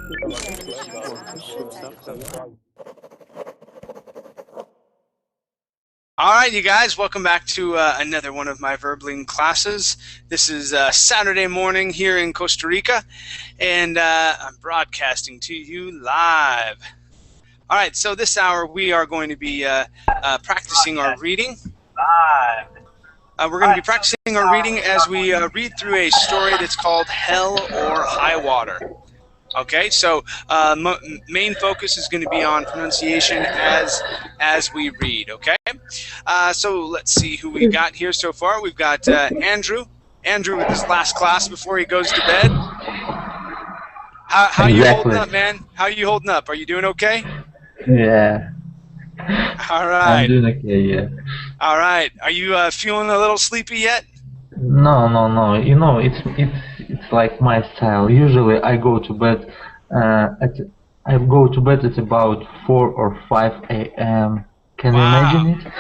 All right, you guys, welcome back to another one of my Verbling classes. This is Saturday morning here in Costa Rica, and I'm broadcasting to you live. All right, so this hour we are going to be practicing our reading. We're going to be practicing our reading as we read through a story that's called Hell or High Water. Okay, so main focus is going to be on pronunciation as we read, okay? So let's see who we got here so far. We've got Andrew with his last class before he goes to bed. How you holding up, man? How you holding up? Are you doing okay? Yeah. All right. I'm doing okay, yeah. All right. Are you feeling a little sleepy yet? No. You know, it's like my style. Usually, I go to bed at about 4 or 5 a.m. Can you imagine it?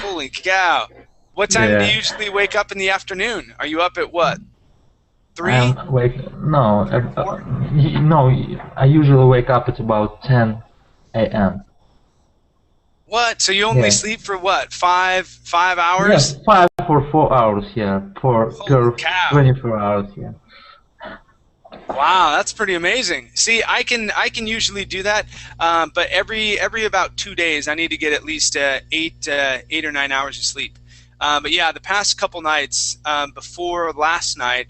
Holy cow! What time do you usually wake up in the afternoon? Are you up at what? 3? No, I usually wake up at about 10 a.m. What? So you only sleep for what? 5 hours? Yes, 5 or 4 hours. Yeah, per 24 hours. Yeah. Wow, that's pretty amazing. See, I can usually do that, but every about 2 days I need to get at least 8 or 9 hours of sleep. But yeah, the past couple nights before last night,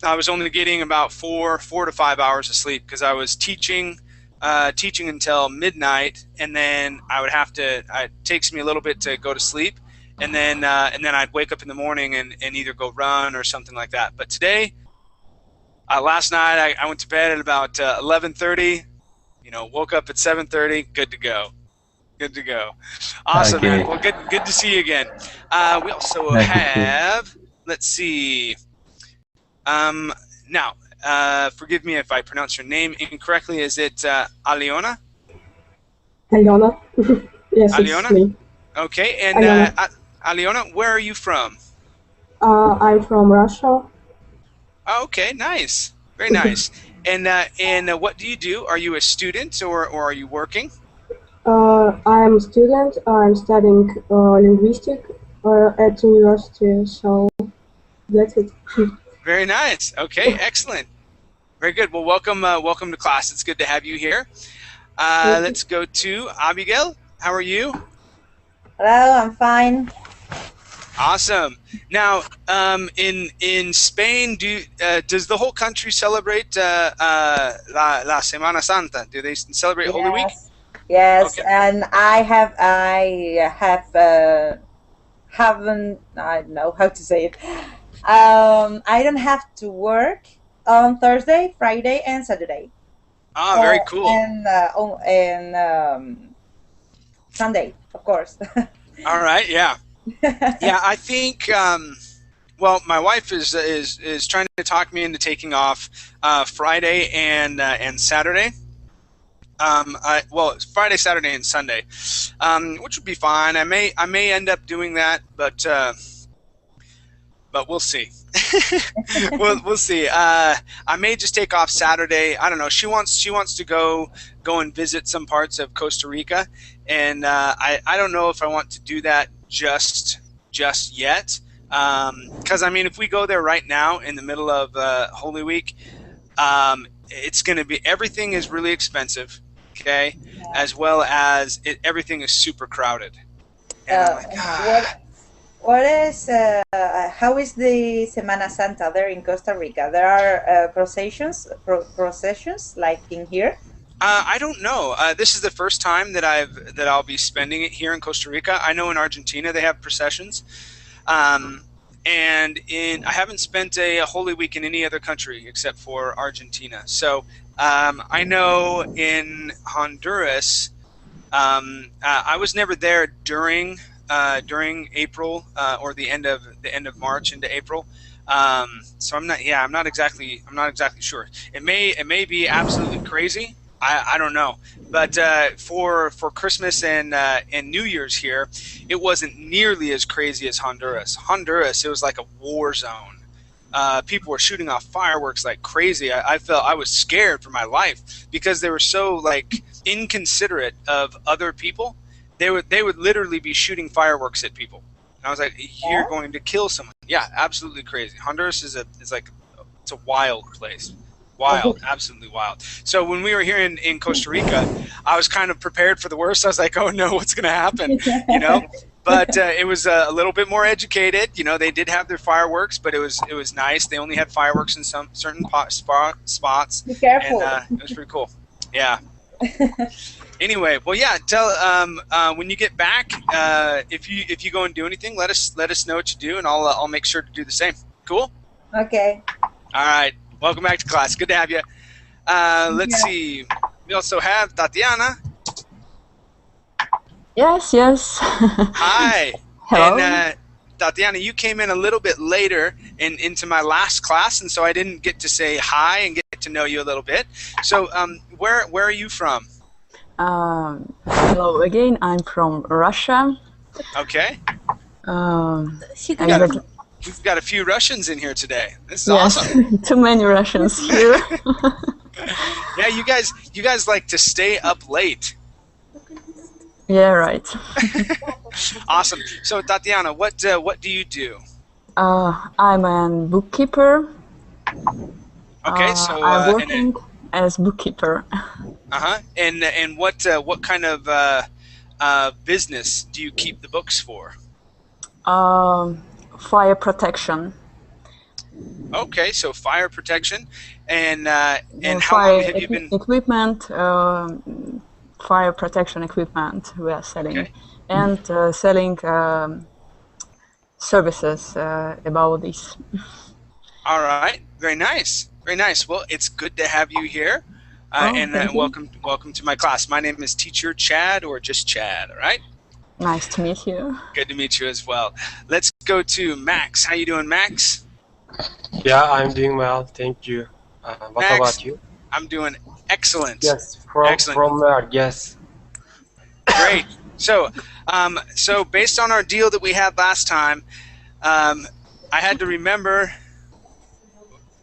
I was only getting about 4 to 5 hours of sleep because I was teaching until midnight, and then I would have to. It takes me a little bit to go to sleep, and then I'd wake up in the morning and either go run or something like that. But today, last night I went to bed at about 11:30. You know, woke up at 7:30. Good to go. Good to go. Awesome, Okay. man. Well, good to see you again. We also have. Let's see. Now. Forgive me if I pronounce your name incorrectly. Is it Aliona? Aliona. Yes, Aliona? it's me. Okay, and Aliona, where are you from? I'm from Russia. Oh, okay, nice. Very nice. And what do you do? Are you a student or are you working? I'm a student. I'm studying linguistics at university, so that's it. Very nice. Okay, excellent. Very good. Well, welcome to class. It's good to have you here. Let's go to Abigail. How are you? Hello, I'm fine. Awesome. Now, in Spain, does the whole country celebrate la Semana Santa? Do they celebrate Holy Week? Yes, Okay. and I haven't. I don't know how to say it. I don't have to work on Thursday, Friday, and Saturday. Ah, very cool. And Sunday, of course. All right, yeah. Yeah, I think. Well, my wife is trying to talk me into taking off Friday and Saturday. Well, it's Friday, Saturday, and Sunday, which would be fine. I may end up doing that, but we'll see. we'll see. I may just take off Saturday. I don't know. She wants to go and visit some parts of Costa Rica, and I don't know if I want to do that just yet. Because I mean, if we go there right now in the middle of Holy Week, it's going to be, everything is really expensive. Okay, as well as everything is super crowded. And I'm like, What is how is the Semana Santa there in Costa Rica? There are processions like in here. I don't know. This is the first time that I'll be spending it here in Costa Rica. I know in Argentina they have processions, and I haven't spent a Holy Week in any other country except for Argentina. So I know in Honduras, I was never there during April or the end of March into April. So I'm not exactly sure. It may be absolutely crazy. I don't know. But for Christmas and New Year's here, it wasn't nearly as crazy as Honduras. Honduras, it was like a war zone. people were shooting off fireworks like crazy. I felt I was scared for my life because they were so like inconsiderate of other people. They would literally be shooting fireworks at people. And I was like, you're going to kill someone. Yeah, absolutely crazy. Honduras is like it's a wild place. Wild, absolutely wild. So when we were here in Costa Rica, I was kind of prepared for the worst. I was like, oh no, what's going to happen? You know? But it was a little bit more educated. You know, they did have their fireworks, but it was nice. They only had fireworks in some certain spots. Be careful. And it was pretty cool. Yeah. Anyway, well, yeah. Tell when you get back, if you go and do anything, let us know what you do, and I'll make sure to do the same. Cool. Okay. All right. Welcome back to class. Good to have you. Let's see. We also have Tatiana. Yes, yes. Hi. Hello. And Tatiana, you came in a little bit later into my last class, and so I didn't get to say hi and get to know you a little bit. So where are you from? Hello again. I'm from Russia. Okay. We've got a few Russians in here today. This is awesome. Too many Russians here. Yeah, you guys like to stay up late. Yeah, right. Awesome. So Tatiana, what do you do? I'm a bookkeeper. Okay, so I'm working as bookkeeper. And what kind of business do you keep the books for? Fire protection. Okay, so fire protection, and how fire long have you been? Equipment, fire protection equipment we are selling, Okay. and selling services about this. All right, very nice, very nice. Well, it's good to have you here, and thank you. welcome to my class. My name is Teacher Chad, or just Chad. All right. Nice to meet you. Good to meet you as well. Let's go to Max. How you doing, Max? Yeah, I'm doing well, thank you. What Max, about you? I'm doing excellent. Yes, Excellent. from where? Yes. Great. So based on our deal that we had last time, I had to remember,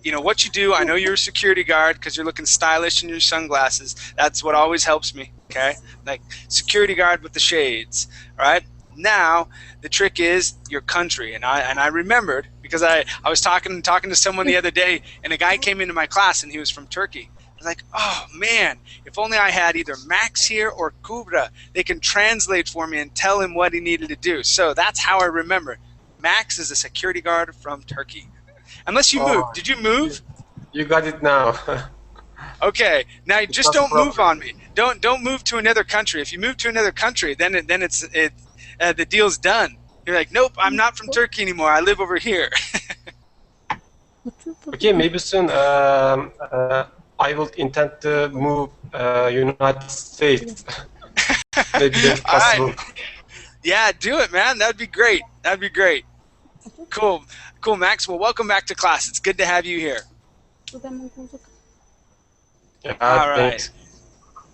you know, what you do. I know you're a security guard because you're looking stylish in your sunglasses. That's what always helps me. Okay, like security guard with the shades. All right. Now the trick is your country, and I remembered because I was talking to someone the other day, and a guy came into my class and he was from Turkey. I was like, oh man, if only I had either Max here or Kubra. They can translate for me and tell him what he needed to do. So that's how I remember. Max is a security guard from Turkey. Unless you moved. Did you move? You got it now. Okay. Now just not a don't move problem. on me. Don't move to another country. If you move to another country, then it's the deal's done. You're like, nope, I'm not from Turkey anymore. I live over here. Okay, maybe soon I will intend to move United States. Maybe that's All right. possible. Yeah, do it, man. That'd be great. That'd be great. Cool, Max. Well, welcome back to class. It's good to have you here. Yeah, All right. thanks.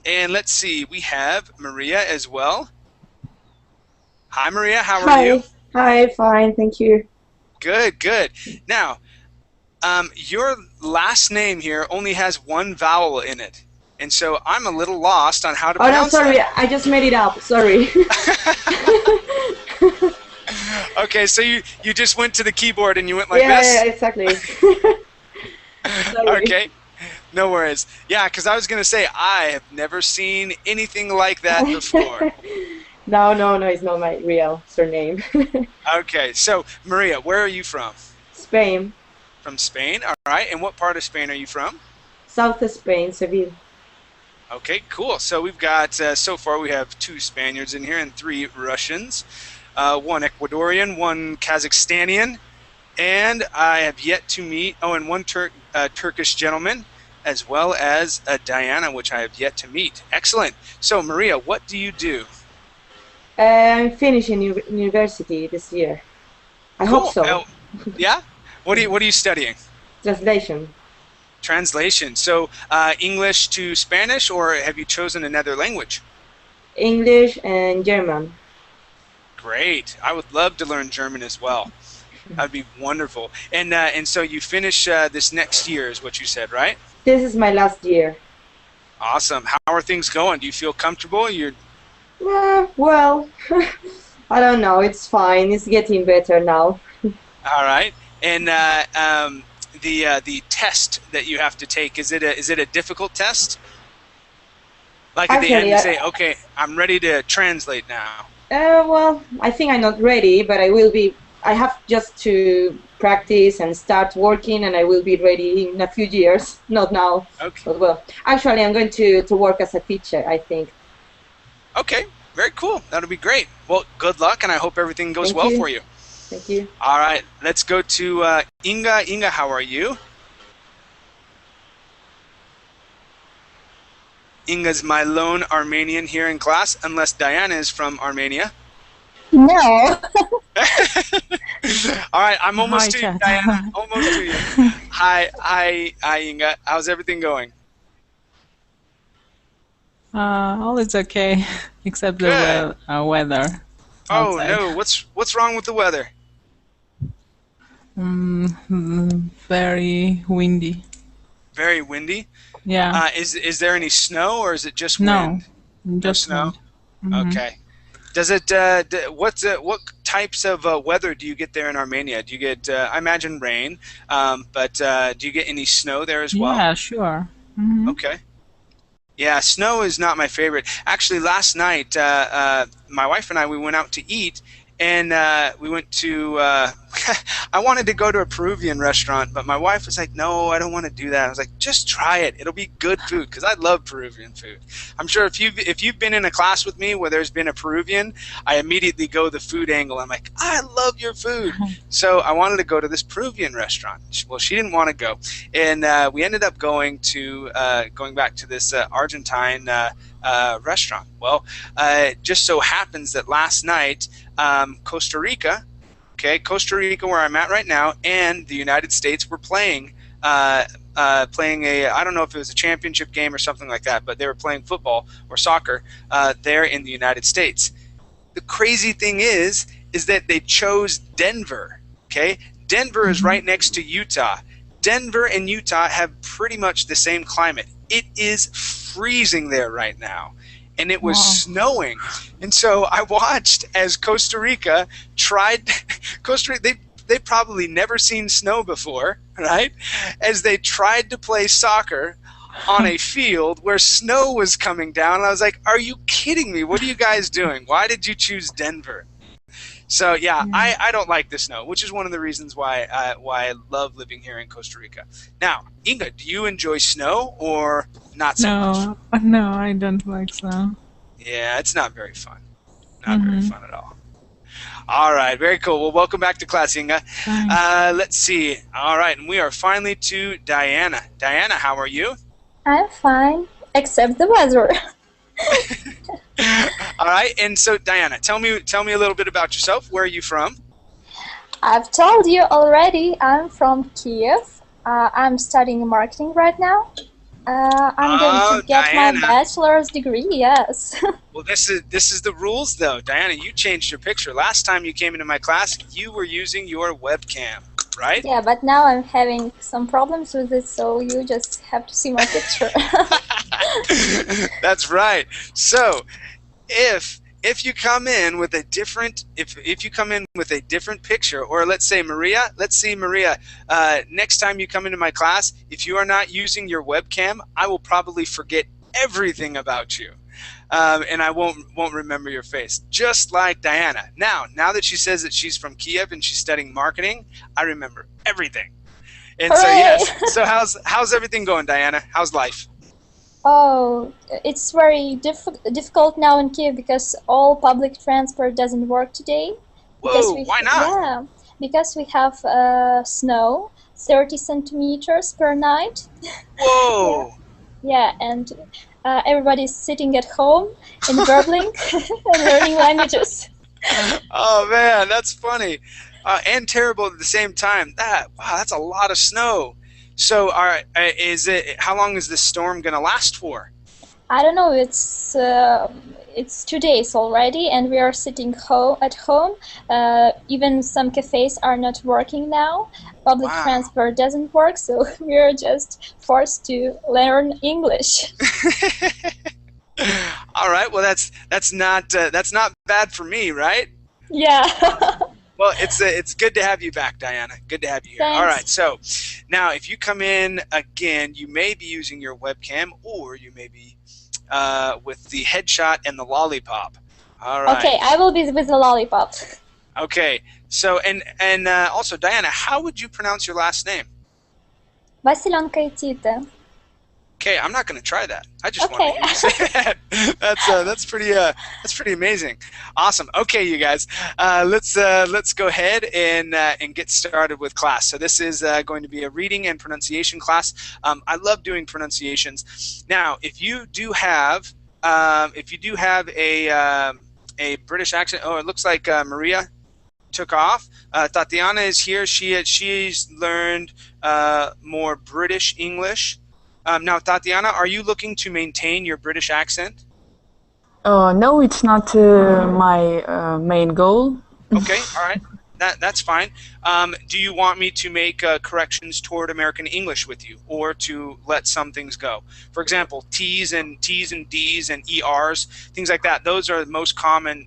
And let's see, we have Maria as well. Hi, Maria. How are you? Hi, fine, thank you. Good, good. Now, your last name here only has one vowel in it, and so I'm a little lost on how to Oh no, pronounce sorry, that. I just made it up. Sorry. Okay, so you just went to the keyboard and you went like yeah, this? yeah, exactly. Sorry. Okay, no worries. Yeah, because I was going to say, I have never seen anything like that before. No, it's not my real surname. Okay, so Maria, where are you from? Spain, From Spain, all right. And what part of Spain are you from? South Spain, Seville. Okay, cool. So we've got, so far we have 2 Spaniards in here and 3 Russians, 1 Ecuadorian, 1 Kazakhstanian, and I have yet to meet, and 1 Turkish gentleman, as well as Diana, which I have yet to meet. Excellent. So Maria, what do you do? I'm finishing university this year. I hope so. Yeah? What are you studying? Translation. Translation. So English to Spanish, or have you chosen another language? English and German. Great. I would love to learn German as well. That'd be wonderful. And so you finish this next year, is what you said, right? This is my last year. Awesome. How are things going? Do you feel comfortable? You're Well, I don't know. It's fine. It's getting better now. all right. And the test that you have to take, is it a difficult test? Like at the end, Actually, you say, "Okay, I'm ready to translate now." well, I think I'm not ready, but I will be. I have just to practice and start working, and I will be ready in a few years. Not now, Okay. but well. Actually, I'm going to work as a teacher, I think. Okay. Very cool. That'll be great. Well, good luck, and I hope everything goes Thank well you. for you. Thank you. All right. Let's go to Inga. Inga, how are you? Inga's my lone Armenian here in class, unless Diana is from Armenia. No. All right, I'm almost Hi, to you, chat. Diana. Almost to you. Hi, Inga. How's everything going? All is okay, except the Good. weather Oh outside. no, what's wrong with the weather? Very windy. Very windy. Yeah. Is there any snow or is it just No, wind? just snow? wind. Mhm. Okay. Does it? What types of weather do you get there in Armenia? Do you get? I imagine rain, but do you get any snow there as well? Yeah, sure. Mhm. Okay. Yeah, snow is not my favorite. Actually, last night, my wife and I, we went out to eat, and we went to, I wanted to go to a Peruvian restaurant, but my wife was like, no, I don't want to do that. I was like, just try it. It'll be good food, because I love Peruvian food. I'm sure if you've been in a class with me where there's been a Peruvian, I immediately go the food angle. I'm like, I love your food. So I wanted to go to this Peruvian restaurant. Well, she didn't want to go. And we ended up going back to this Argentine restaurant. Well, just so happens that last night, Costa Rica, where I'm at right now, and the United States were playing I don't know if it was a championship game or something like that, but they were playing football or soccer there in the United States. The crazy thing is that they chose Denver. Okay, Denver is right next to Utah. Denver and Utah have pretty much the same climate. It is freezing there right now, and it was snowing. And so I watched as Costa Rica tried. They've probably never seen snow before, right? As they tried to play soccer on a field where snow was coming down. I was like, are you kidding me? What are you guys doing? Why did you choose Denver? So yeah, I don't like the snow, which is one of the reasons why I love living here in Costa Rica. Now, Inga, do you enjoy snow or not so much? No, I don't like snow. Yeah, it's not very fun. Not very fun at all. All right, very cool. Well, welcome back to class, Inga. Let's see. All right, and we are finally to Diana. Diana, how are you? I'm fine, except the weather. All right, and so Diana, tell me a little bit about yourself. Where are you from? I've told you already, I'm from Kiev. I'm studying marketing right now. I'm going to get Diana. my bachelor's degree, yes. Well, this is the rules, though. Diana, you changed your picture. Last time you came into my class, you were using your webcam, right? Yeah, but now I'm having some problems with it, so you just have to see my picture. That's right. So, if you come in with a different picture, or let's see Maria, next time you come into my class, if you are not using your webcam, I will probably forget everything about you, and I won't remember your face, just like Diana. Now that she says that she's from Kiev and she's studying marketing, I remember everything. And so yes, so how's everything going, Diana? How's life? Oh, it's very difficult now in Kiev because all public transport doesn't work today. Whoa, why not? Yeah, because we have snow, 30 centimeters per night. Whoa! Yeah, and everybody's sitting at home in Berlin and learning languages. Oh man, that's funny, and terrible at the same time. Wow, that's a lot of snow. So, how long is this storm going to last for? I don't know. It's 2 days already, and we are sitting at home. Even some cafes are not working now. Public Wow. transport doesn't work, so we are just forced to learn English. All right. Well, that's not bad for me, right? Yeah. Well, it's good to have you back, Diana. Good to have you here. Thanks. All right. So now, if you come in again, you may be using your webcam, or you may be with the headshot and the lollipop. All right. Okay, I will be with the lollipop. Okay. So and also, Diana, how would you pronounce your last name? Untainted. Okay, I'm not going to try that. I just Okay. want to hear you say that. That's pretty amazing. Awesome. Okay, you guys, let's go ahead and get started with class. So this is going to be a reading and pronunciation class. I love doing pronunciations. Now, if you do have a British accent, oh, it looks like Maria took off. Tatiana is here. She's learned more British English. Now, Tatiana, are you looking to maintain your British accent? No, it's not my main goal. Okay, all right. That's fine. Do you want me to make corrections toward American English with you, or to let some things go? For example, T's and D's and ERs, things like that. Those are the most common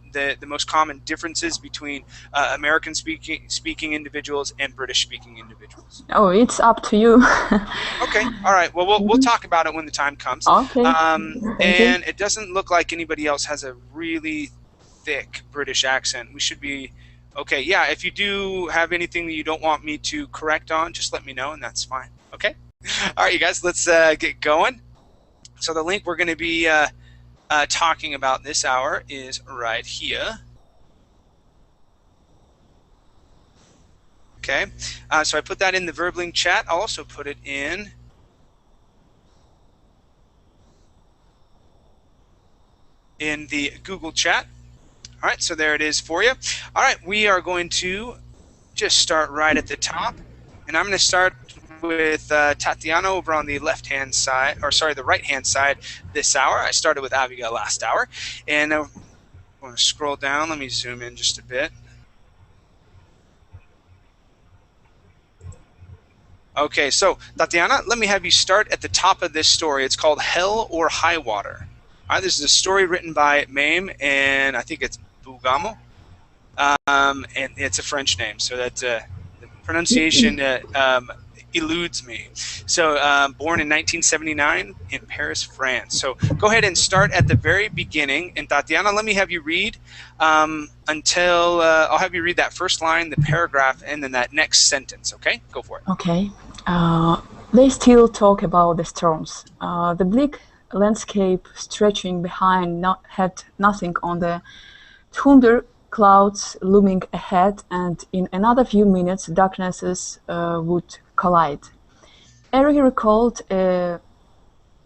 differences between American speaking individuals and British speaking individuals. Oh, it's up to you. Okay, all right. Well, we'll talk about it when the time comes. Okay. And it doesn't look like anybody else has a really thick British accent. We should be okay. Yeah, if you do have anything that you don't want me to correct on, just let me know, and that's fine. Okay. All right, you guys. Let's get going. So the link we're going to be talking about this hour is right here. Okay. So I put that in the Verbling chat. I'll also put it in the Google chat. All right, so there it is for you. All right, we are going to just start right at the top, and I'm going to start with Tatiana over on the left-hand side, or sorry, the right-hand side this hour. I started with Abigail last hour, and I'm going to scroll down. Let me zoom in just a bit. Okay, so Tatiana, let me have you start at the top of this story. It's called Hell or High Water. All right, this is a story written by Mame, and I think it's Bugamo, and it's a French name, so that the pronunciation eludes me. So born in 1979 in Paris, France. So go ahead and start at the very beginning, and Tatiana, let me have you read until I'll have you read that first line, the paragraph, and then that next sentence, okay? Go for it. Okay. They still talk about the storms. The bleak landscape stretching behind had nothing on the thunder clouds looming ahead, and in another few minutes darknesses would collide. Eric recalled a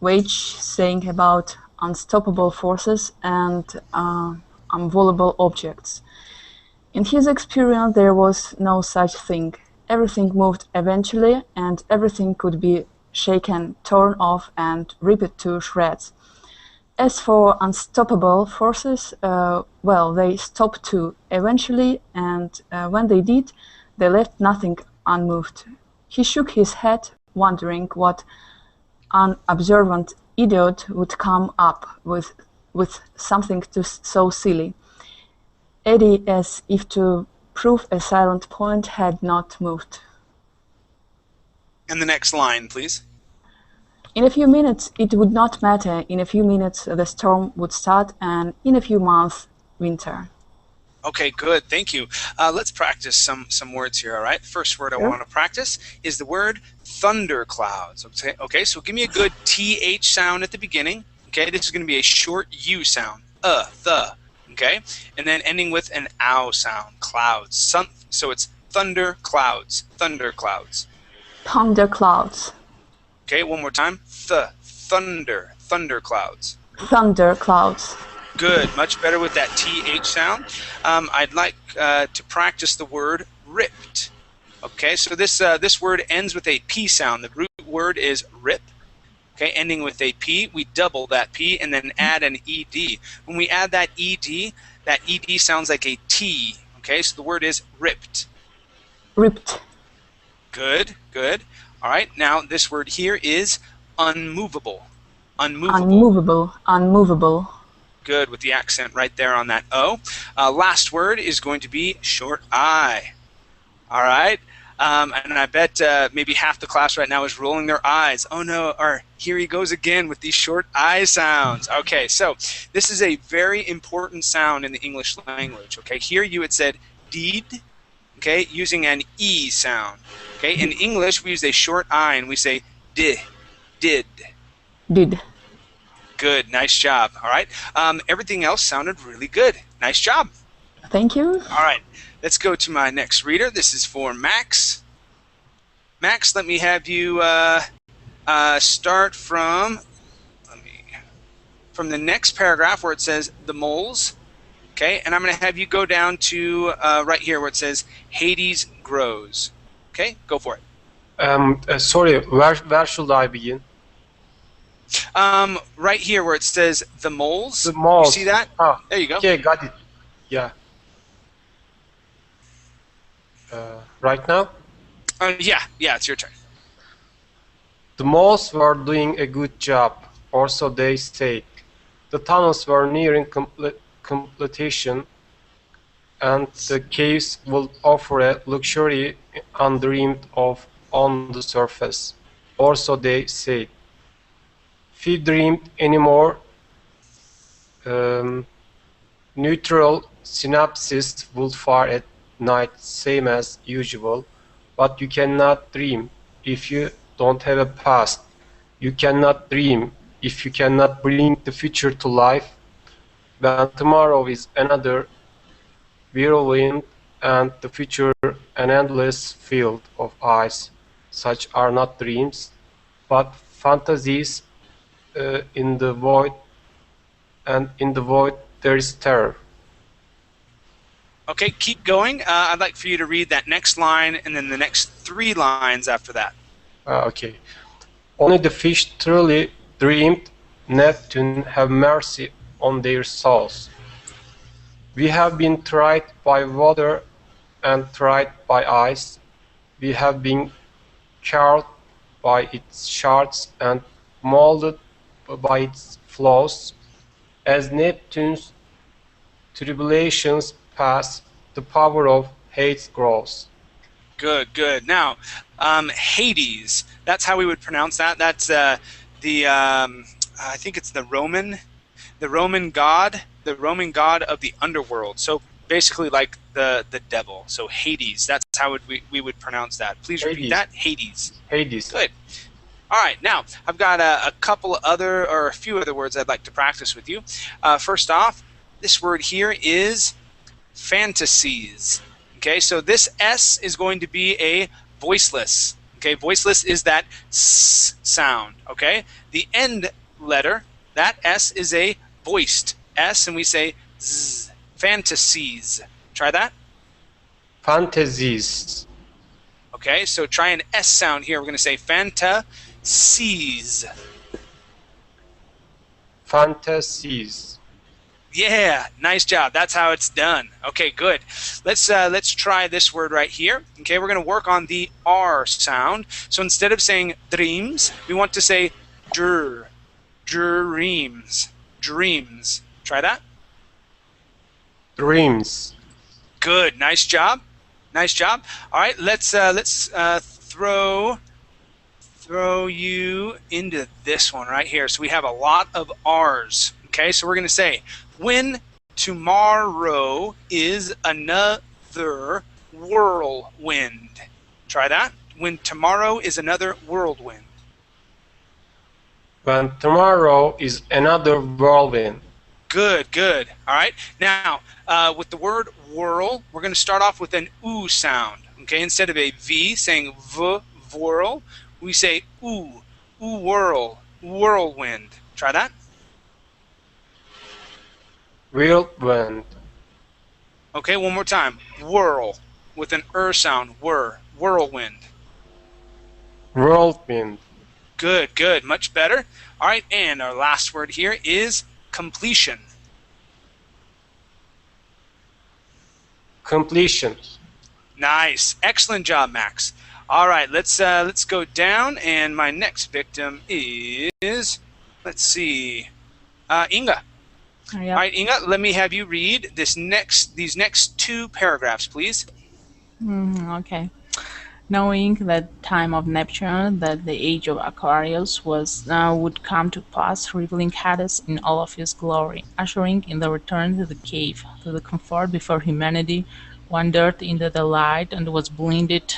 wage saying about unstoppable forces and unmovable objects. In his experience there was no such thing. Everything moved eventually, and everything could be shaken, torn off, and ripped to shreds. As for unstoppable forces, well, they stopped too, eventually, and when they did, they left nothing unmoved. He shook his head, wondering what unobservant idiot would come up with something so silly. Eddie, as if to prove a silent point, had not moved. And the next line, please. In a few minutes it would not matter. In a few minutes the storm would start, and in a few months, winter. Okay, good. Thank you. Let's practice some words here, all right? First word I want to practice is the word thunderclouds. Okay, so give me a good TH sound at the beginning. Okay, this is going to be a short U sound. The. Okay, and then ending with an ow sound. Clouds. So it's thunder clouds. Thunder clouds. Thunder clouds. Okay, one more time. Thunder clouds. Thunder clouds. Good, much better with that TH sound. I'd like to practice the word ripped. Okay, so this word ends with a P sound. The root word is rip. okay, ending with a P. We double that P and then add an ED. When we add that ED sounds like a T, okay? So the word is ripped. Ripped. Good, good. All right, now this word here is unmovable. Unmovable. Unmovable. Unmovable. Good, with the accent right there on that O. Last word is going to be short I. All right. And I bet maybe half the class right now is rolling their eyes. Oh no, or here he goes again with these short I sounds. Okay, so this is a very important sound in the English language. Okay, here you had said did, okay, using an E sound. Okay, in English we use a short I and we say did. Did. Good, nice job. All right, everything else sounded really good. Nice job. Thank you. All right, let's go to my next reader. This is for Max. Max, let me have you start from the next paragraph where it says the moles. Okay, and I'm going to have you go down to right here where it says Hades grows. Okay, go for it. Sorry, where should I begin? Right here where it says the moles. The moles. You see that? Ah, there you go. Okay, got it. Yeah. Right now? Yeah, it's your turn. The moles were doing a good job, or so they said. The tunnels were nearing completion, and the caves will offer a luxury undreamed of on the surface, or so they said. Few dreamed anymore. Neutral synapses would fire at night, same as usual, but you cannot dream if you don't have a past. You cannot dream if you cannot bring the future to life. When tomorrow is another whirlwind and the future an endless field of ice, such are not dreams, but fantasies in the void, and in the void there is terror. Okay, keep going. I'd like for you to read that next line and then the next 3 lines after that. Okay. Only the fish truly dreamed. Neptune have mercy on their souls. We have been tried by water and tried by ice. We have been carved by its shards and molded by its flaws. As Neptune's tribulations pass, the power of hate grows. Good, good. Now, Hades, that's how we would pronounce that. That's I think it's the Roman god of the underworld. So basically like the devil. So Hades, that's how we would pronounce that. Please repeat that. Hades. Hades. Good. All right, now I've got a few other words I'd like to practice with you. First off, this word here is fantasies. Okay, so this S is going to be a voiceless. Okay, voiceless is that S sound. Okay, the end letter, that S is a voiced S, and we say Z. Fantasies. Try that. Fantasies. Okay, so try an S sound here. We're going to say fantasies. Fantasies. Yeah, nice job. That's how it's done. Okay, good. Let's try this word right here. Okay, we're going to work on the R sound. So instead of saying dreams, we want to say dreams. Dreams. Try that. Dreams. Good. Nice job. Nice job. All right, let's throw you into this one right here. So we have a lot of R's. Okay, so we're going to say, when tomorrow is another whirlwind. Try that. When tomorrow is another whirlwind. When tomorrow is another whirlwind. Good, good. All right. Now, with the word whirl, we're going to start off with an oo sound. Okay, instead of a V saying v, whirl, we say oo, whirl, whirlwind. Try that. Whirlwind. Okay, one more time. Whirl with an sound. Whirlwind. Whirlwind. Good, good. Much better. All right, and our last word here is completion. Completion. Nice. Excellent job, Max. All right, let's go down, and my next victim is, let's see, Inga. Yep. All right, Inga, let me have you read these next two paragraphs, please. Okay. Knowing that time of Neptune, that the age of Aquarius would come to pass, revealing Hades in all of his glory, ushering in the return to the cave, to the comfort before humanity wandered into the light and was blinded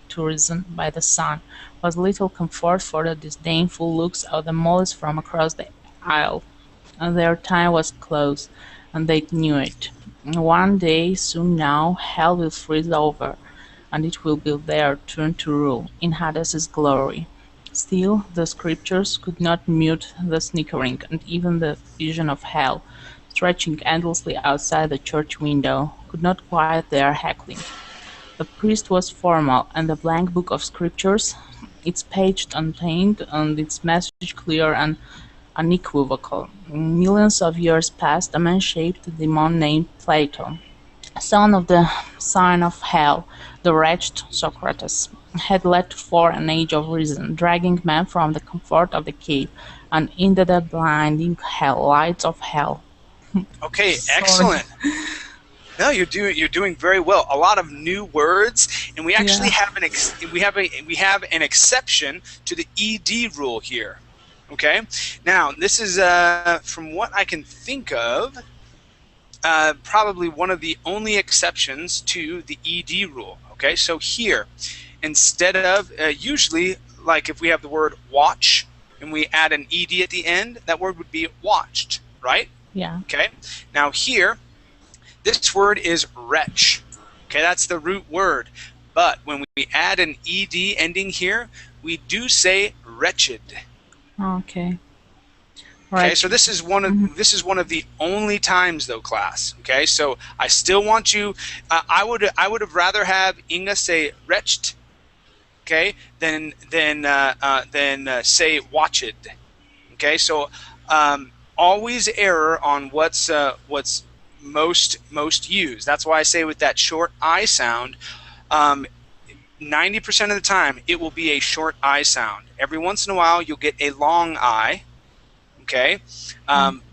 to reason by the sun, was little comfort for the disdainful looks of the moles from across the isle. And their time was close, and they knew it. One day, soon now, hell will freeze over, and it will be their turn to rule, in Hades' glory. Still, the scriptures could not mute the snickering, and even the vision of hell, stretching endlessly outside the church window, could not quiet their heckling. The priest was formal, and the blank book of scriptures, its page untainted, and its message clear and unequivocal. Millions of years passed, a man-shaped demon named Plato, son of the sign of hell, the wretched Socrates, had led for an age of reason, dragging men from the comfort of the cave and into the blinding lights of hell. Okay, Sorry. excellent. No, you're doing very well. A lot of new words, and we actually have an exception to the ED rule here. Okay, now this is from what I can think of, probably one of the only exceptions to the ED rule. Okay, so here, instead of usually, like if we have the word watch and we add an ED at the end, that word would be watched, right? Yeah. Okay, now here, this word is wretch. Okay, that's the root word. But when we add an ED ending here, we do say wretched. Okay. Okay, so this is one of the only times though, class. Okay, so I still want you. I would have rather have Inga say wretched, okay, than say watched. Okay, so always error on what's most used. That's why I say with that short I sound, 90% of the time it will be a short I sound. Every once in a while you'll get a long I. Okay,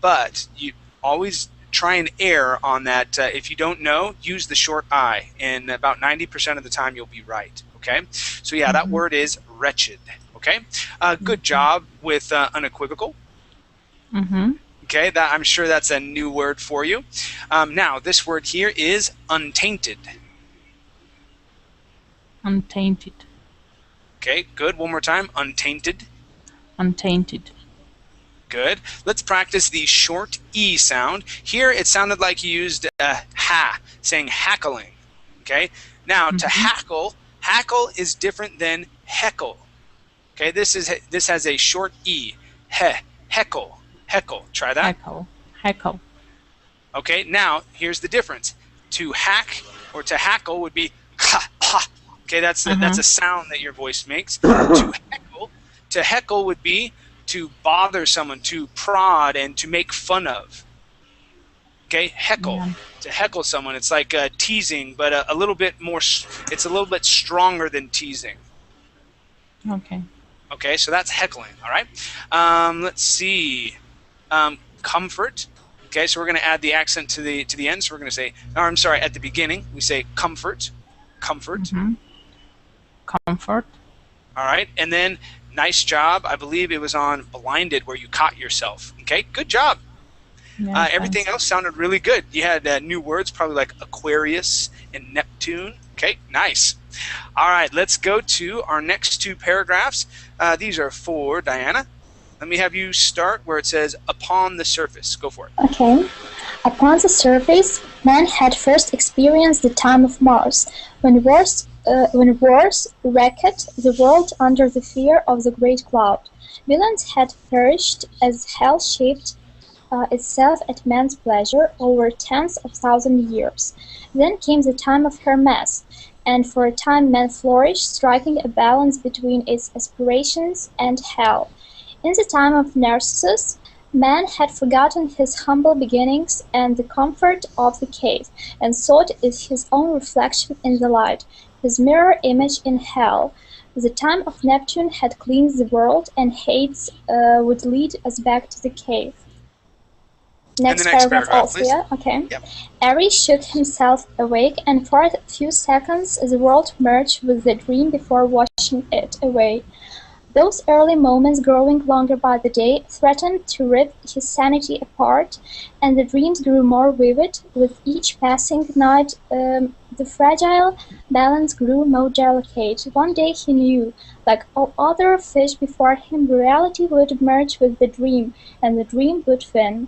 but you always try and err on that. If you don't know, use the short I, and about 90% of the time you'll be right. Okay, so yeah, that word is wretched. Okay, good job with unequivocal. Okay, that I'm sure that's a new word for you. Now, this word here is untainted. Untainted. Okay, good. One more time. Untainted. Untainted. Good. Let's practice the short E sound. Here it sounded like you used ha, saying hackling. Okay. Now to hackle is different than heckle. Okay. This has a short E. Heckle. Try that. Heckle. Okay. Now here's the difference. To hack or to hackle would be ha ha. Okay. That's a sound that your voice makes. To heckle would be to bother someone, to prod, and to make fun of. Okay, heckle. Yeah. To heckle someone, it's like teasing, but a little bit more. It's a little bit stronger than teasing. Okay. Okay, so that's heckling. All right. Let's see. Comfort. Okay, so we're going to add the accent to the end. So we're going to say, or I'm sorry, at the beginning we say comfort. Comfort. Comfort. All right, and then. Nice job. I believe it was on Blinded where you caught yourself. Okay, good job. Yeah, everything else sounded really good. You had new words, probably like Aquarius and Neptune. Okay, nice. All right, let's go to our next two paragraphs. These are for Diana. Let me have you start where it says, upon the surface. Go for it. Okay. Upon the surface, man had first experienced the time of Mars, when wars wrecked the world under the fear of the great cloud. Villains had perished as hell shaped itself at man's pleasure over tens of thousands of years. Then came the time of Hermes, and for a time man flourished, striking a balance between its aspirations and hell. In the time of Narcissus, man had forgotten his humble beginnings and the comfort of the cave, and sought his own reflection in the light, his mirror image in hell. The time of Neptune had cleansed the world, and Hades would lead us back to the cave. Next paragraph also, please. yeah? Okay. Yep. Ares shook himself awake, and for a few seconds the world merged with the dream before washing it away. Those early moments, growing longer by the day, threatened to rip his sanity apart, and the dreams grew more vivid. With each passing night, the fragile balance grew more delicate. One day he knew, like all other fish before him, reality would merge with the dream, and the dream would win.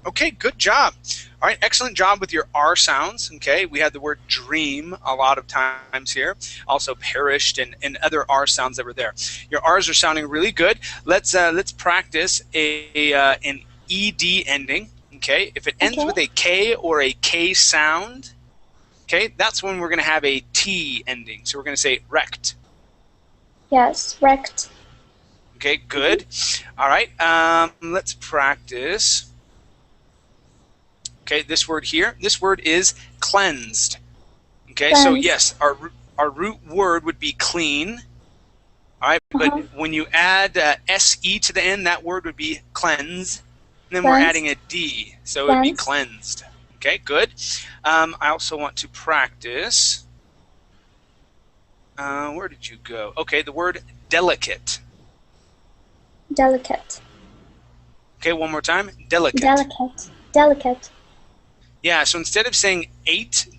Okay, good job. All right, excellent job with your R sounds. Okay, we had the word dream a lot of times here. Also perished and other R sounds that were there. Your R's are sounding really good. Let's practice an ED ending. Okay, if it ends with a K or a K sound, okay, that's when we're going to have a T ending. So we're going to say wrecked. Yes, wrecked. Okay, good. All right, let's practice. Okay, this word here, this word is cleansed. Okay, Cleansed. so yes, our root word would be clean. All right, but when you add SE to the end, that word would be cleanse. And then we're adding a D, so it would be cleansed. Okay, good. I also want to practice. Where did you go? Okay, the word delicate. Delicate. Okay, one more time. Delicate. Delicate. Delicate. Yeah, so instead of saying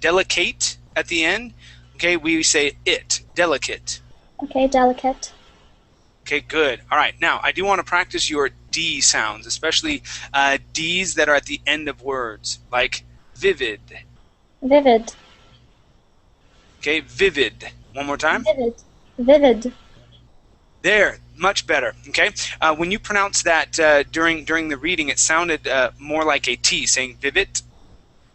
delicate at the end, okay, we say it, delicate. Okay, delicate. Okay, good. All right, now I do want to practice your D sounds, especially Ds that are at the end of words, like vivid. Vivid. Okay, vivid. One more time. Vivid. Vivid. There, much better. Okay, when you pronounce that during the reading, it sounded more like a T, saying vivid.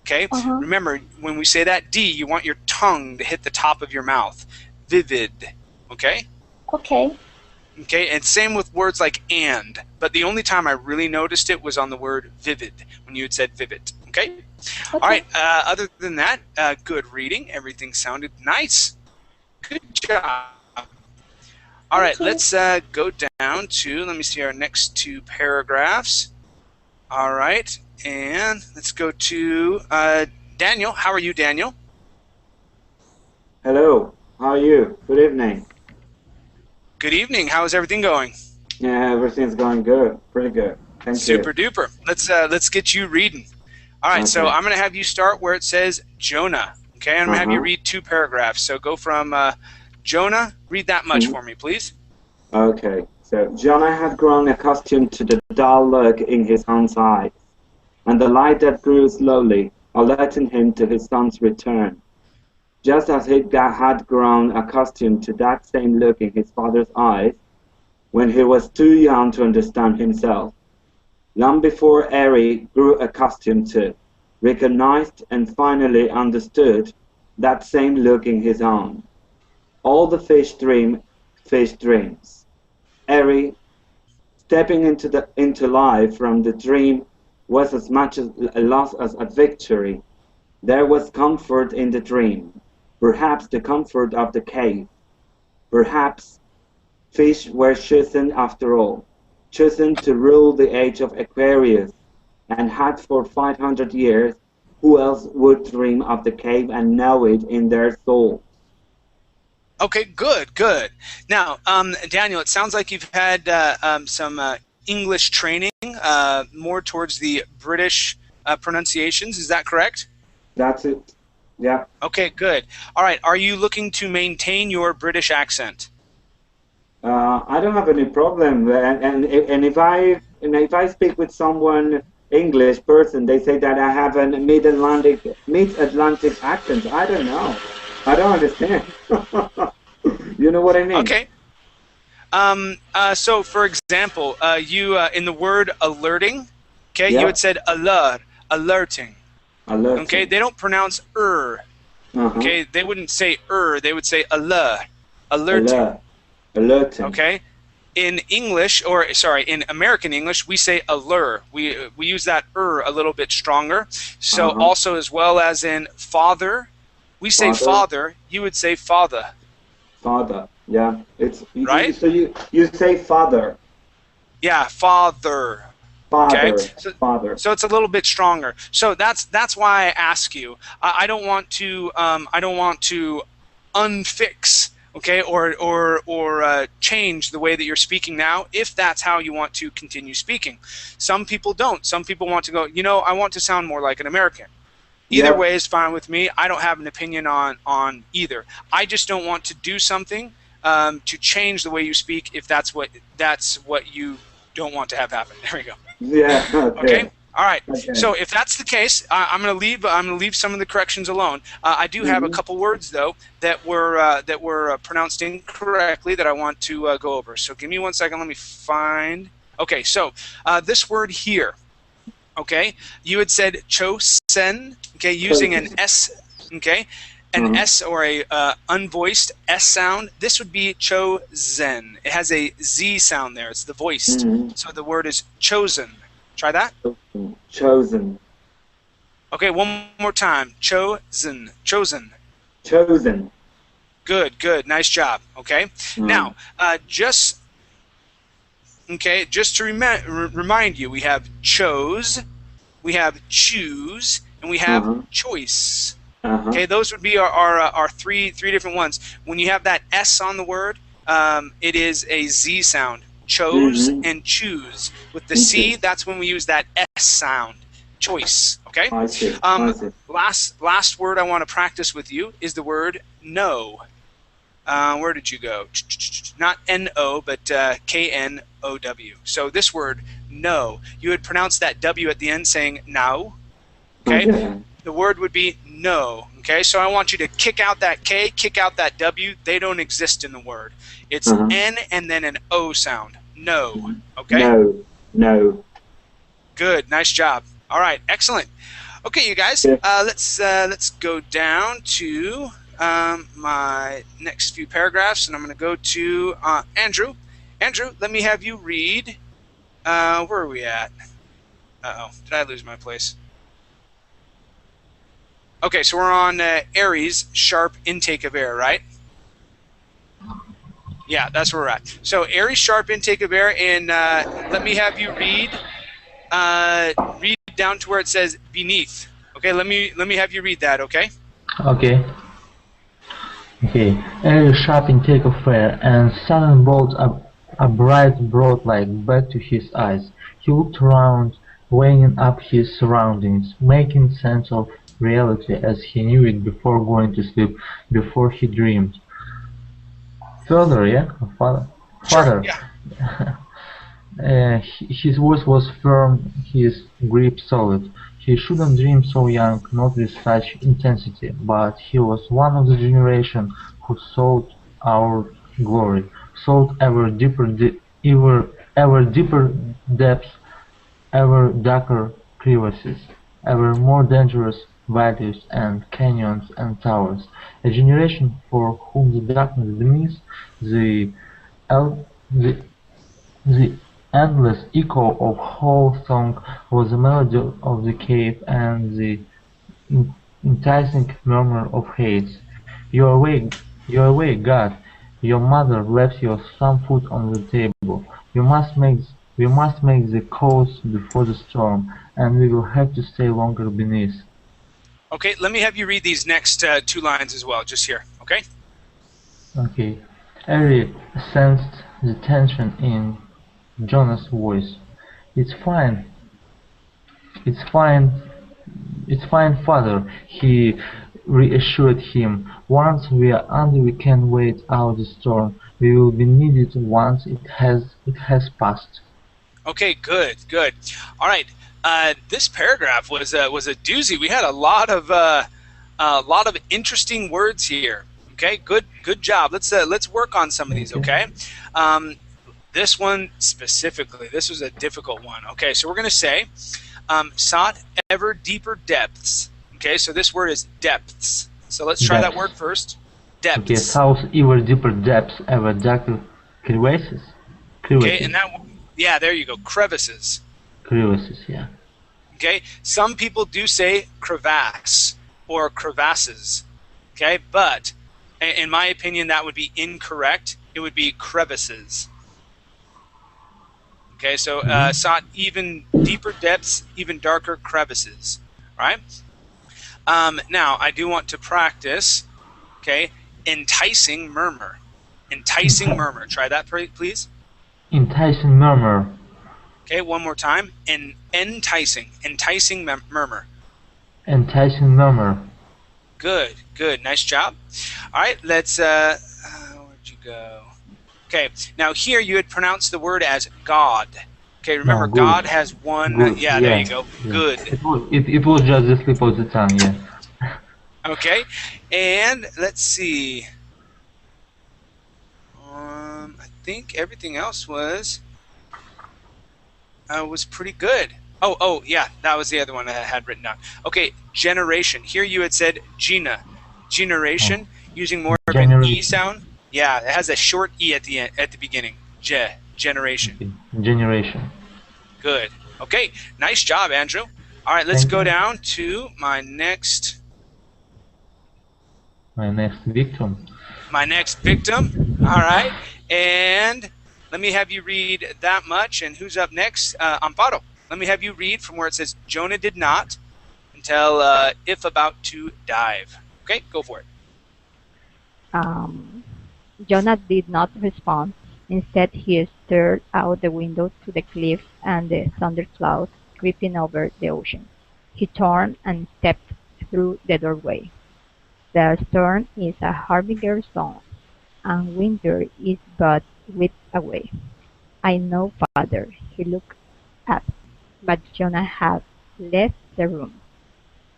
Okay, remember when we say that D, you want your tongue to hit the top of your mouth. Vivid. Okay. Okay. Okay, and same with words like and, but the only time I really noticed it was on the word vivid, when you had said vivid. Okay? All right, other than that, good reading. Everything sounded nice. Good job. All right, let's go down to, let me see our next two paragraphs. All right, and let's go to Daniel. How are you, Daniel? Hello, how are you? Good evening. Good evening. How is everything going? Yeah, everything's going good. Pretty good. Thank you. Super duper. Let's get you reading. All right, so I'm going to have you start where it says Jonah. Okay, I'm going to have you read two paragraphs. So go from Jonah, read that much for me, please. Okay, so Jonah had grown accustomed to the dull look in his son's eyes, and the light that grew slowly, alerting him to his son's return. Just as he had grown accustomed to that same look in his father's eyes when he was too young to understand himself. Long before Eri grew accustomed to, recognized, and finally understood that same look in his own. All the fish dreams. Eri, stepping into life from the dream, was as much a loss as a victory. There was comfort in the dream. Perhaps the comfort of the cave. Perhaps fish were chosen after all, chosen to rule the age of Aquarius, and had for 500 years, who else would dream of the cave and know it in their soul? Okay, good. Now, Daniel, it sounds like you've had some English training, more towards the British pronunciations. Is that correct? That's it. Yeah. Okay, good. All right. Are you looking to maintain your British accent? I don't have any problem, and if I speak with someone English person, they say that I have a mid-Atlantic accent. I don't know. I don't understand. You know what I mean? Okay. So, for example, you in the word alerting, okay, you had said alert, alerting. Alerting. Okay, they don't pronounce Okay, they wouldn't say they would say alert. Alert. Alerting. Okay, in English, or sorry, in American English, we say allure. We use that a little bit stronger. So also, as well as in father, we say father. You would say father. Father. Yeah. It's right. So you say father. Yeah, father. Father. Okay, Father. So it's a little bit stronger. So that's why I ask you. I don't want to unfix, okay, or change the way that you're speaking now, if that's how you want to continue speaking. Some people don't. Some people want to go, I want to sound more like an American. Either way is fine with me. I don't have an opinion on either. I just don't want to do something to change the way you speak if that's what you don't want to have happen. There we go. Yeah. Okay. All right. Okay. So if that's the case, I'm going to leave some of the corrections alone. I do have a couple words though that were pronounced incorrectly that I want to go over. So give me 1 second. Let me find. Okay. So this word here. Okay. You had said chosen. Okay. Using an S. Okay. An S or a unvoiced S sound. This would be chosen. It has a Z sound there. It's the voiced. So the word is chosen. Try that. Chosen. Okay, one more time. Chosen. Chosen. Chosen. Good, good. Nice job. Okay. Now, just to remind you, we have chose, we have choose, and we have choice. Okay, those would be our three different ones. When you have that S on the word, it is a Z sound. Chose and choose. With the C, that's when we use that S sound. Choice. Okay. I see. Last word I want to practice with you is the word no. Where did you go? Not N-O, but K-N-O-W. So this word no, you would pronounce that W at the end, saying now. Okay. The word would be no. Okay, so I want you to kick out that K, kick out that W. They don't exist in the word. It's N and then an O sound. No. Okay? No. No. Good. Nice job. All right. Excellent. Okay, you guys. Let's go down to my next few paragraphs, and I'm going to go to Andrew. Andrew, let me have you read. Where are we at? Uh-oh. Did I lose my place? Okay, so we're on Aries, sharp intake of air, right? Yeah, that's where we're at. So Aries, sharp intake of air, and let me have you read down to where it says beneath. Okay, let me have you read that, okay? Okay. Okay. Aries, sharp intake of air, and sudden bolt a bright broad light back to his eyes. He looked around, weighing up his surroundings, making sense of reality as he knew it before going to sleep, before he dreamed. Father, yeah? Father. Sure, yeah. His voice was firm, his grip solid. He shouldn't dream so young, not with such intensity, but he was one of the generation who sought our glory, sought ever deeper depths, ever darker crevices, ever more dangerous valleys and canyons and towers, a generation for whom the darkness beneath, the endless echo of whole song was the melody of the cave and the enticing murmur of haze. You're awake, God. Your mother left your some food on the table. We must make the coast before the storm, and we will have to stay longer beneath. Okay, let me have you read these next two lines as well, just here, okay? Okay. Harry sensed the tension in Jonah's voice. It's fine, Father, he reassured him. Once we are under, we can wait out the storm. We will be needed once it has passed. Okay, good. All right. This paragraph was a doozy. We had a lot of interesting words here. Okay, good job. Let's work on some of these. Okay, this one specifically. This was a difficult one. Okay, so we're gonna say sought ever deeper depths. Okay, so this word is depths. So let's try that Depths. word first. Okay, Depths. south ever deeper depths, ever darker crevices. Okay, and that, yeah, there you go, crevices. Crevices, yeah. Okay, some people do say crevasse or crevasses. Okay, but in my opinion, that would be incorrect. It would be crevices. Okay, so sought even deeper depths, even darker crevices. All right. Now, I do want to practice, okay, enticing murmur. Enticing murmur. Try that, please. Enticing murmur. Okay, one more time. Enticing murmur. Enticing murmur. Good, good. Nice job. All right, let's, where'd you go? Okay, now here you had pronounced the word as God. Okay, remember, No, God has one, good. yeah, there you go. Yeah. Good. It was just the slip of the tongue, yeah. Okay, and let's see. I think everything else was pretty good. Oh, yeah, that was the other one I had written down. Okay, generation. Here you had said generation, using more of an E sound. Yeah, it has a short E at the end, at the beginning. Generation. Okay. Generation. Good. Okay, nice job, Andrew. All right, let's go down to my next victim. My next victim. All right, and let me have you read that much. And who's up next? Amparo. Let me have you read from where it says Jonah did not until if about to dive. Okay, go for it. Jonah did not respond. Instead, he stared out the window to the cliffs and the thunderclouds creeping over the ocean. He turned and stepped through the doorway. The storm is a harbinger song, and winter is but weeks away. I know, Father, he looked up, but Jonah had left the room.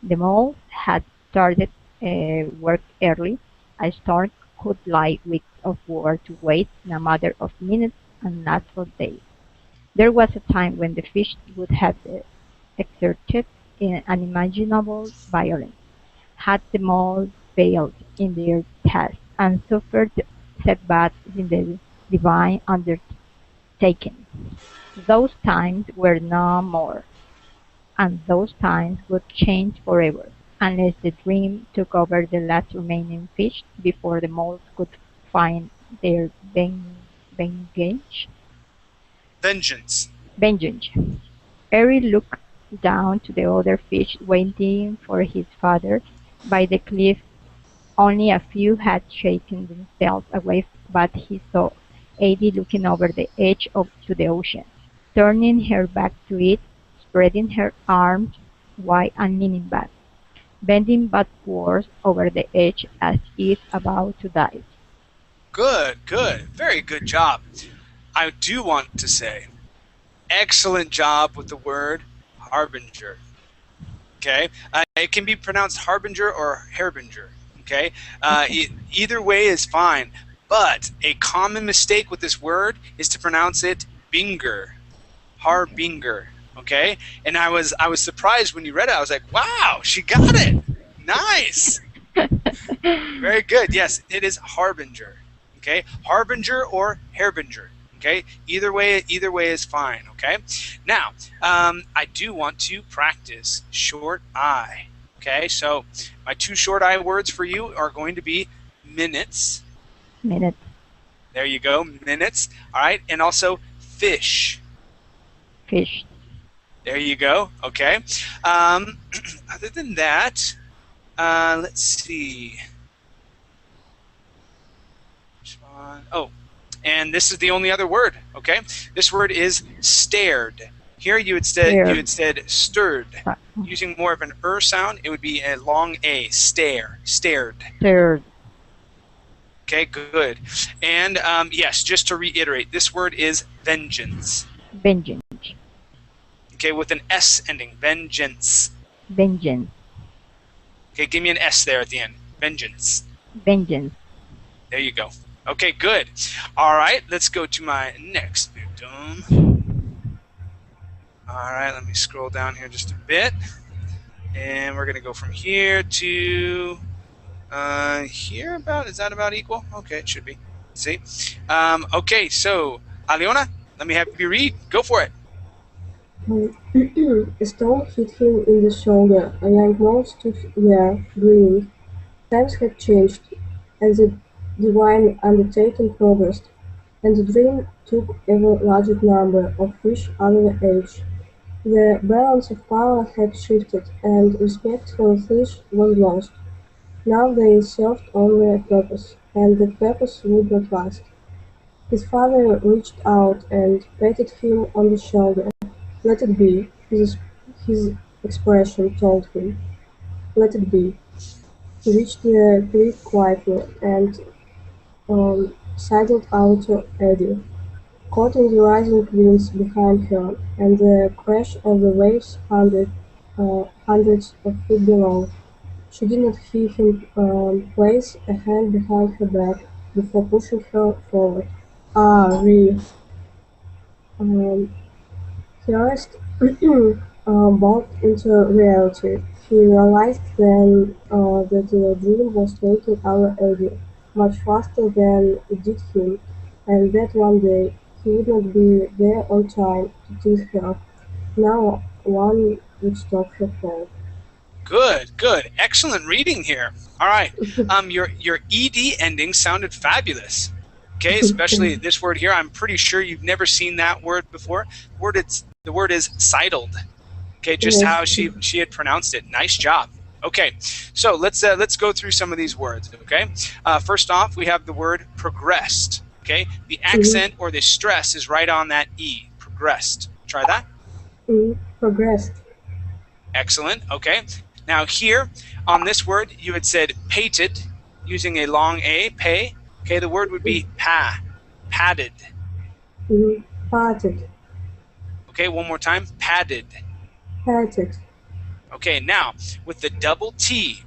The mole had started work early. A storm could lie weeks of work to wait in a matter of minutes and not for days. There was a time when the fish would have exerted unimaginable violence, had the mole failed in their task, and suffered setbacks in the divine undertaking. Those times were no more, and those times would change forever, unless the dream took over the last remaining fish before the moles could find their vengeance. Harry looked down to the other fish waiting for his father by the cliff. Only a few had shaken themselves away, but he saw Adie looking over the edge to the ocean, turning her back to it, spreading her arms wide and leaning back, bending backwards over the edge as if about to dive. Good. Very good job. I do want to say, excellent job with the word harbinger. Okay? It can be pronounced harbinger or harbinger. Okay? Either way is fine. But a common mistake with this word is to pronounce it binger. Harbinger. Okay? And I was surprised when you read it. I was like, wow, she got it. Nice. Very good. Yes, it is harbinger. Okay? Harbinger or harbinger. Okay? Either way is fine. Okay? Now, I do want to practice short I. Okay? So my two short I words for you are going to be minutes. Minutes. There you go. Minutes. All right. And also fish. Fish. There you go. Okay. Other than that, let's see. Which one? Oh, and this is the only other word. Okay. This word is stared. Here you had said stirred. Using more of an sound, it would be a long A. Stare. Stared. Stared. Okay, good. And yes, just to reiterate, this word is vengeance. Vengeance. Okay, with an S ending. Vengeance. Vengeance. Okay, give me an S there at the end. Vengeance. Vengeance. There you go. Okay, good. All right, let's go to my next victim. All right, let me scroll down here just a bit. And we're going to go from here to Here about, is that about equal? Okay, it should be. Let's see. Okay, so Aliona, let me have you read. Go for it. A stone hit him in the shoulder. A young mouse stood there, grinning. Times had changed, and the divine undertaking progressed, and the dream took ever larger number of fish under age. The balance of power had shifted, and respect for the fish was lost. Now they served only a purpose, and that purpose would not last. His father reached out and patted him on the shoulder. "Let it be," his expression told him. "Let it be." He reached the cliff quietly and sidled out to Eddie, caught in the rising winds behind her, and the crash of the waves hundreds of feet below. She did not hear him place a hand behind her back before pushing her forward. "Ah, really?" Um, He raced back into reality. He realized then that the dream was taking our Eddie much faster than it did him, and that one day he would not be there on time to tease her. Now one would stop her fall. Good, good, excellent reading here. All right, your ed ending sounded fabulous. Okay, especially this word here. I'm pretty sure you've never seen that word before. The word is sidled. Okay, just Yes. how she had pronounced it. Nice job. Okay, so let's go through some of these words. Okay, first off, we have the word progressed. Okay, the accent or the stress is right on that e. Progressed. Try that. Progressed. Excellent. Okay. Now here on this word, you had said pated using a long a. Pay. Okay, the word would be padded. Parted. Okay, one more time. Padded. Parted. Okay, now with the double T,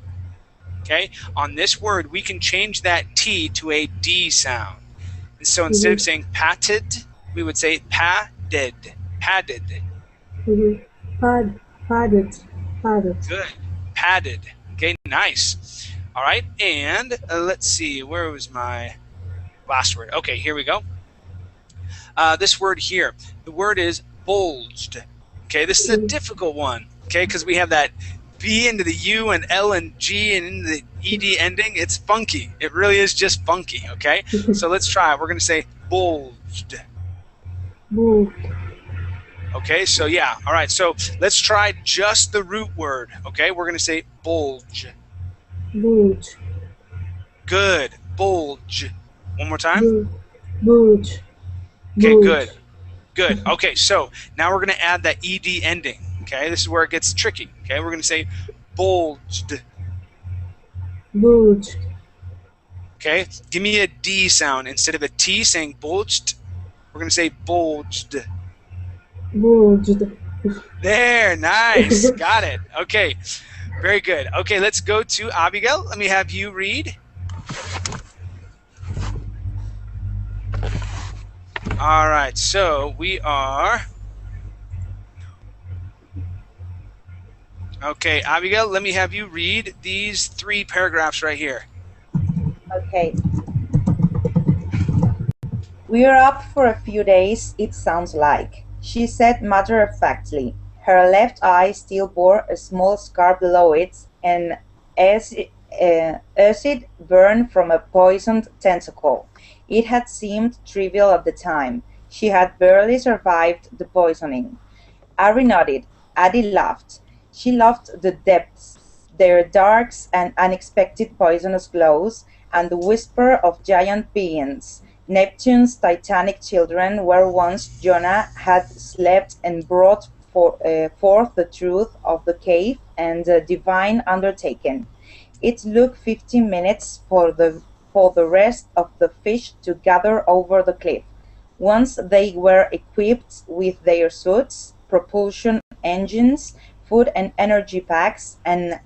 okay, on this word, we can change that T to a D sound. And so instead of saying patted, we would say padded. Padded. Padded. Padded. Good. Padded. Okay, nice. All right, and let's see, where was my last word? Okay, here we go. This word here, the word is bulged. Okay, this is a difficult one. Okay, because we have that B into the U and L and G and into the ED ending. It's funky. It really is just funky. Okay, so let's try it. We're going to say bulged. Bulged. Okay, so yeah. All right, so let's try just the root word. Okay, we're going to say bulge. Bulge. Good. Bulge. One more time. Bulge. Okay, good. Good. Okay, so now we're going to add that ED ending. Okay, this is where it gets tricky. Okay, we're going to say bulged. Bulged. Okay, give me a D sound. Instead of a T saying bulged, we're going to say bulged. Bulged. There, nice. Got it. Okay, very good. Okay, let's go to Abigail. Let me have you read. All right, so we are... Okay, Abigail, let me have you read these 3 paragraphs right here. Okay. "We're up for a few days, it sounds like," she said matter-of-factly. Her left eye still bore a small scar below it, and acid burned from a poisoned tentacle. It had seemed trivial at the time. She had barely survived the poisoning. Ari nodded. Addie laughed. She loved the depths, their darks and unexpected poisonous glows, and the whisper of giant beings. Neptune's titanic children were once Jonah had slept and brought forth the truth of the cave and the divine undertaking. It took 15 minutes for the rest of the fish to gather over the cliff. Once they were equipped with their suits, propulsion engines, food and energy packs, and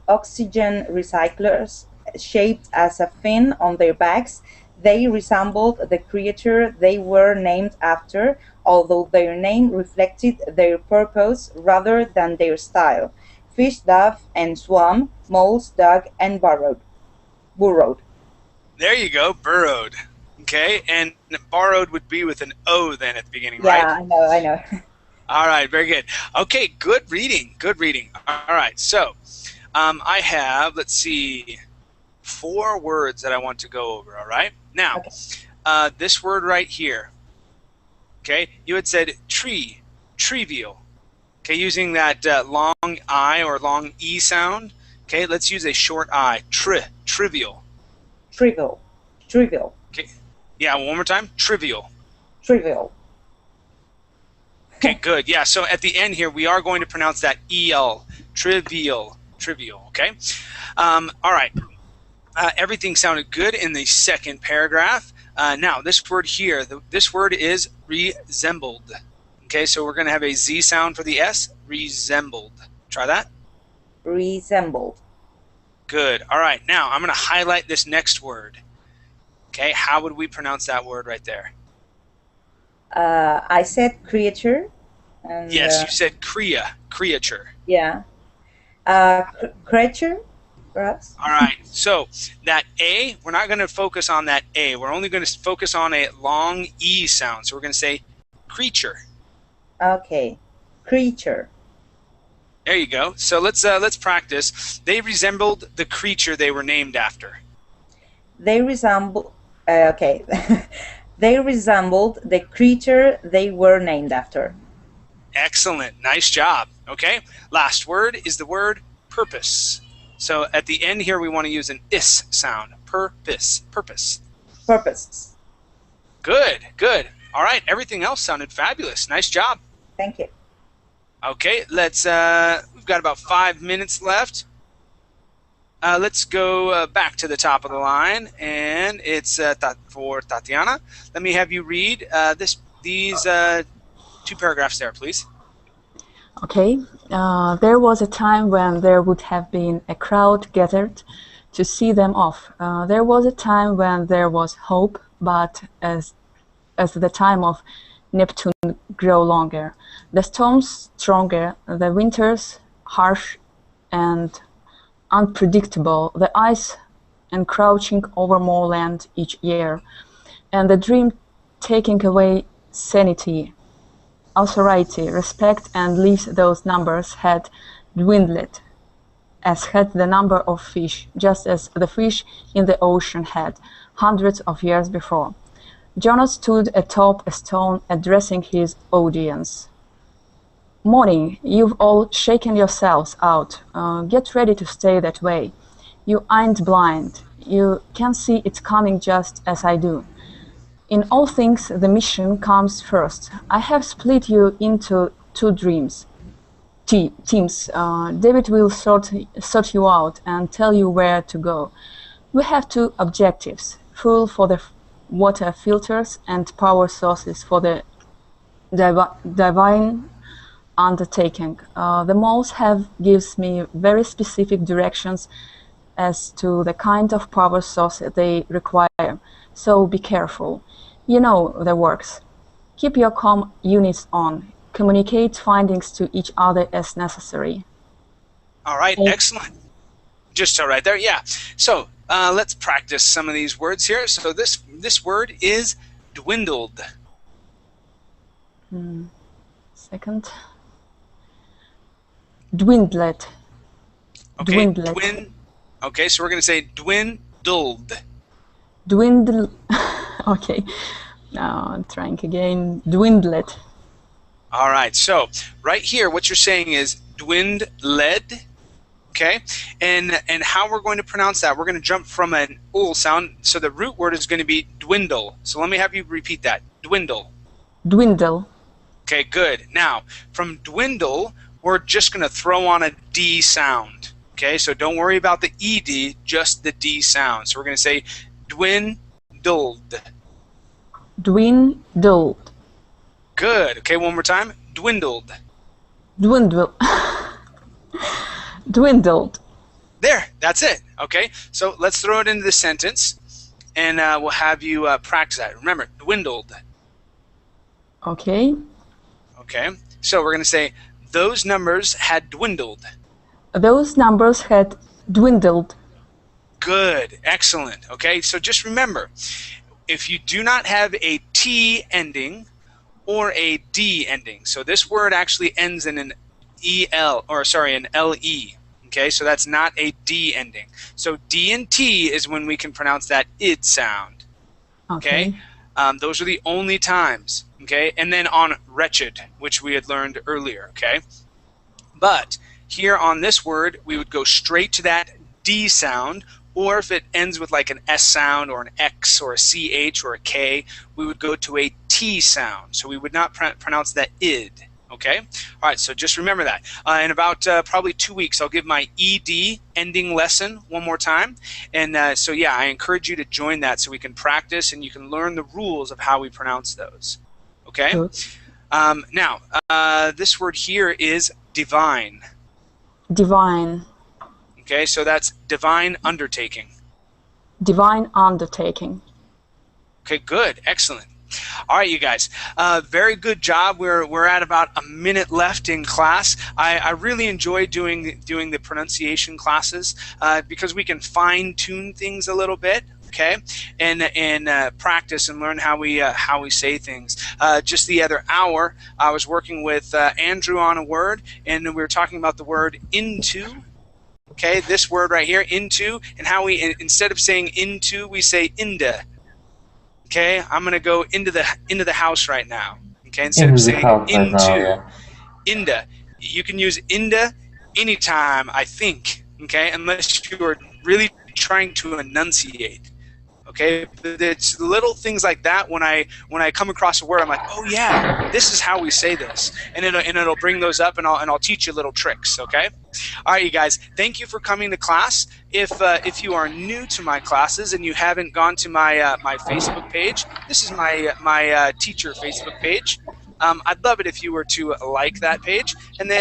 oxygen recyclers shaped as a fin on their backs, they resembled the creature they were named after, although their name reflected their purpose rather than their style. Fish dove and swam, moles dug and burrowed. There you go, burrowed. Okay, and borrowed would be with an O then at the beginning, Yeah, right? I know. All right, very good. Okay, good reading, good reading. All right, so I have, let's see, 4 words that I want to go over, all right? Now, Okay. this word right here, okay, you had said tree, trivial. Okay, using that long I or long E sound. Okay, let's use a short I, trivial. Trivial. Okay, yeah, one more time, trivial. Trivial. Okay, good. Yeah, so at the end here, we are going to pronounce that EL, trivial, okay? All right, everything sounded good in the second paragraph. Now, this word here, this word is resembled. Okay, so we're going to have a Z sound for the S, resembled. Try that. Resembled. Good. All right, now I'm going to highlight this next word. Okay, how would we pronounce that word right there? I said creature. And, yes, you said creature. Yeah. Creature, perhaps. All right, so that A, we're not going to focus on that A. We're only going to focus on a long E sound. So we're going to say creature. Okay, creature. There you go. So let's practice. They resembled the creature they were named after. They resemble. Okay. They resembled the creature they were named after. Excellent. Nice job. Okay. Last word is the word purpose. So at the end here, we want to use an is sound. Purpose. Good. All right. Everything else sounded fabulous. Nice job. Thank you. Okay. We've got about 5 minutes left. Let's go back to the top of the line, and it's for Tatiana. Let me have you read these 2 paragraphs there, please. Okay. There was a time when there would have been a crowd gathered to see them off. There was a time when there was hope, but as the time of Neptune grew longer, the storms stronger, the winters harsh and unpredictable, the ice encroaching over more land each year, and the dream taking away sanity, authority, respect, and leaves those numbers had dwindled, as had the number of fish, just as the fish in the ocean had, hundreds of years before. Jonah stood atop a stone addressing his audience. Morning, you've all shaken yourselves out. Get ready to stay that way. You ain't blind. You can see it coming just as I do. In all things, the mission comes first. I have split you into 2 teams. David will sort you out and tell you where to go. We have 2 objectives: fuel for the water filters and power sources for the divine undertaking. The moles gives me very specific directions as to the kind of power source they require, so be careful. You know the works. Keep your comm units on. Communicate findings to each other as necessary. All right, excellent. Just so right there, yeah. So let's practice some of these words here. So this word is dwindled. Second. Dwindled. Okay, Dwindled. Okay, so we're going to say dwindled. Dwindle. Okay. Now I'm trying again. Dwindled. All right, so right here, what you're saying is dwindled. Okay, and how we're going to pronounce that? We're going to jump from an ul sound, so the root word is going to be dwindle. So let me have you repeat that. Dwindle. Dwindle. Okay, good. Now, from dwindle, we're just going to throw on a D sound. Okay, so don't worry about the ED, just the D sound. So we're going to say dwindled. Dwindled. Good. Okay, one more time. Dwindled. Dwindle. Dwindled. There, that's it. Okay, so let's throw it into the sentence, and we'll have you practice that. Remember, dwindled. Okay. Okay, so we're going to say, those numbers had dwindled. those numbers had dwindled. Good, excellent. Okay, so just remember, if you do not have a T ending or a D ending, so this word actually ends in an EL, or sorry, an LE. Okay, so that's not a D ending. So D and T is when we can pronounce that id sound. Okay, those are the only times. Okay, and then on wretched, which we had learned earlier. Okay, but here on this word, we would go straight to that D sound, or if it ends with like an S sound or an X or a CH or a K, we would go to a T sound. So we would not pronounce that id. Okay? All right, so just remember that. In about probably 2 weeks, I'll give my ED ending lesson one more time. And so, yeah, I encourage you to join that so we can practice and you can learn the rules of how we pronounce those. Okay? Now, this word here is divine. Divine. Okay, so that's divine undertaking. Divine undertaking. Okay, good, excellent. All right, you guys, very good job. We're at about a minute left in class. I really enjoy doing the pronunciation classes because we can fine tune things a little bit. Okay, and practice and learn how we say things. Just the other hour, I was working with Andrew on a word, and we were talking about the word into. Okay, this word right here, into, and how we, instead of saying into, we say inda. Okay, I'm gonna go into the house right now. Okay, instead of saying into, inda. You can use inda anytime, I think. Okay, unless you are really trying to enunciate. Okay, but it's little things like that when I come across a word, I'm like, oh yeah, this is how we say this, and it'll bring those up, and I'll teach you little tricks. Okay, all right, you guys, thank you for coming to class. If you are new to my classes and you haven't gone to my my Facebook page, this is my teacher Facebook page. I'd love it if you were to like that page, and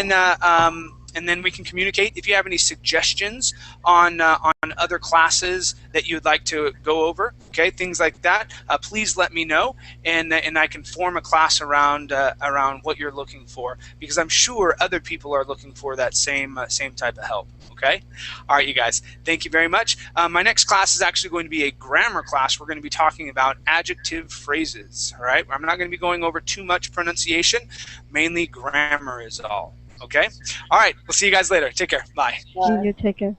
then we can communicate. If you have any suggestions on other classes that you'd like to go over, okay, things like that, please let me know, and I can form a class around what you're looking for, because I'm sure other people are looking for that same type of help. Okay, all right, you guys, thank you very much. My next class is actually going to be a grammar class. We're going to be talking about adjective phrases. All right, I'm not going to be going over too much pronunciation, mainly grammar is all. Okay, all right, we'll see you guys later. Take care. Bye. You take care.